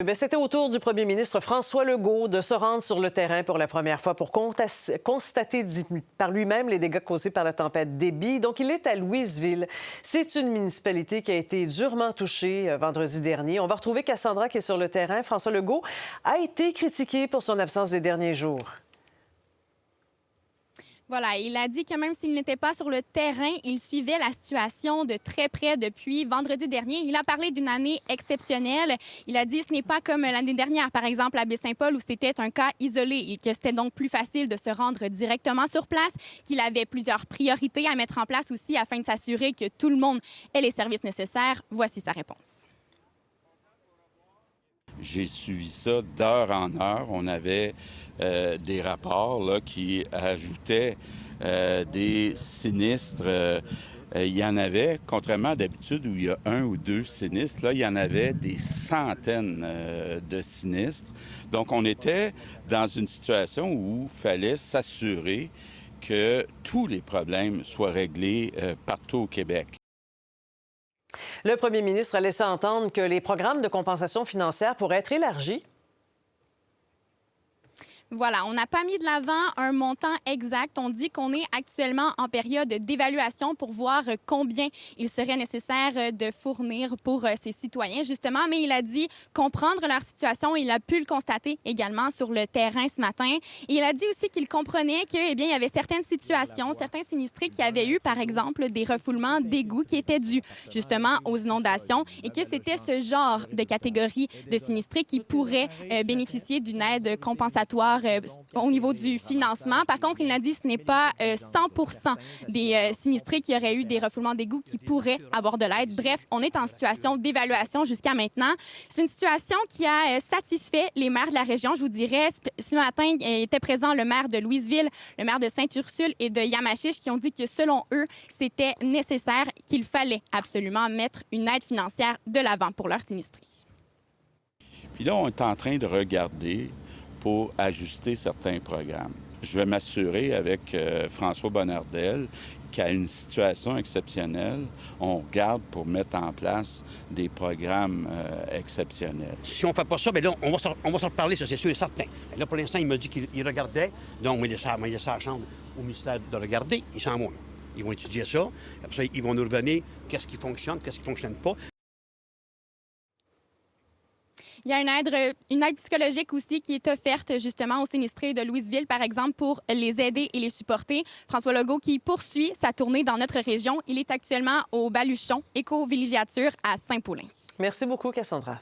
Bien, c'était au tour du premier ministre François Legault de se rendre sur le terrain pour la première fois pour constater par lui-même les dégâts causés par la tempête Debby. Donc, il est à Louisville. C'est une municipalité qui a été durement touchée vendredi dernier. On va retrouver Cassandra qui est sur le terrain. François Legault a été critiqué pour son absence des derniers jours. Voilà, il a dit que même s'il n'était pas sur le terrain, il suivait la situation de très près depuis vendredi dernier. Il a parlé d'une année exceptionnelle. Il a dit que ce n'est pas comme l'année dernière, par exemple, à Baie-Saint-Paul, où c'était un cas isolé et que c'était donc plus facile de se rendre directement sur place, qu'il avait plusieurs priorités à mettre en place aussi afin de s'assurer que tout le monde ait les services nécessaires. Voici sa réponse. J'ai suivi ça d'heure en heure. On avait des rapports là, qui ajoutaient des sinistres. Il y en avait, contrairement à d'habitude où il y a 1 ou 2 sinistres, là, il y en avait des centaines de sinistres. Donc, on était dans une situation où il fallait s'assurer que tous les problèmes soient réglés partout au Québec. Le premier ministre a laissé entendre que les programmes de compensation financière pourraient être élargis. Voilà, on n'a pas mis de l'avant un montant exact. On dit qu'on est actuellement en période d'évaluation pour voir combien il serait nécessaire de fournir pour ses citoyens, justement. Mais il a dit comprendre leur situation. Il a pu le constater également sur le terrain ce matin. Et il a dit aussi qu'il comprenait qu'il y avait certaines situations, certains sinistrés qui avaient eu, par exemple, des refoulements d'égouts qui étaient dus justement aux inondations et que c'était ce genre de catégorie de sinistrés qui pourraient bénéficier d'une aide compensatoire au niveau du financement. Par contre, il a dit que ce n'est pas 100 des sinistrés qui auraient eu des refoulements d'égouts qui pourraient avoir de l'aide. Bref, on est en situation d'évaluation jusqu'à maintenant. C'est une situation qui a satisfait les maires de la région. Je vous dirais, ce matin, était présent le maire de Louisville, le maire de Sainte-Ursule et de Yamachiche qui ont dit que selon eux, c'était nécessaire, qu'il fallait absolument mettre une aide financière de l'avant pour leurs sinistrés. Puis là, on est en train de regarder pour ajuster certains programmes. Je vais m'assurer avec François Bonnardel qu'à une situation exceptionnelle, on regarde pour mettre en place des programmes exceptionnels. Si on ne fait pas ça, bien là, on va se reparler, ça c'est sûr et certain. Et là, pour l'instant, il m'a dit qu'il regardait, donc il a laissé la chambre au ministère de regarder, il s'en va. Ils vont étudier ça, après ça, ils vont nous revenir qu'est-ce qui fonctionne, qu'est-ce qui ne fonctionne pas. Il y a une aide psychologique aussi qui est offerte justement aux sinistrés de Louisville, par exemple, pour les aider et les supporter. François Legault qui poursuit sa tournée dans notre région. Il est actuellement au Baluchon, éco-villégiature à Saint-Paulin. Merci beaucoup, Cassandra.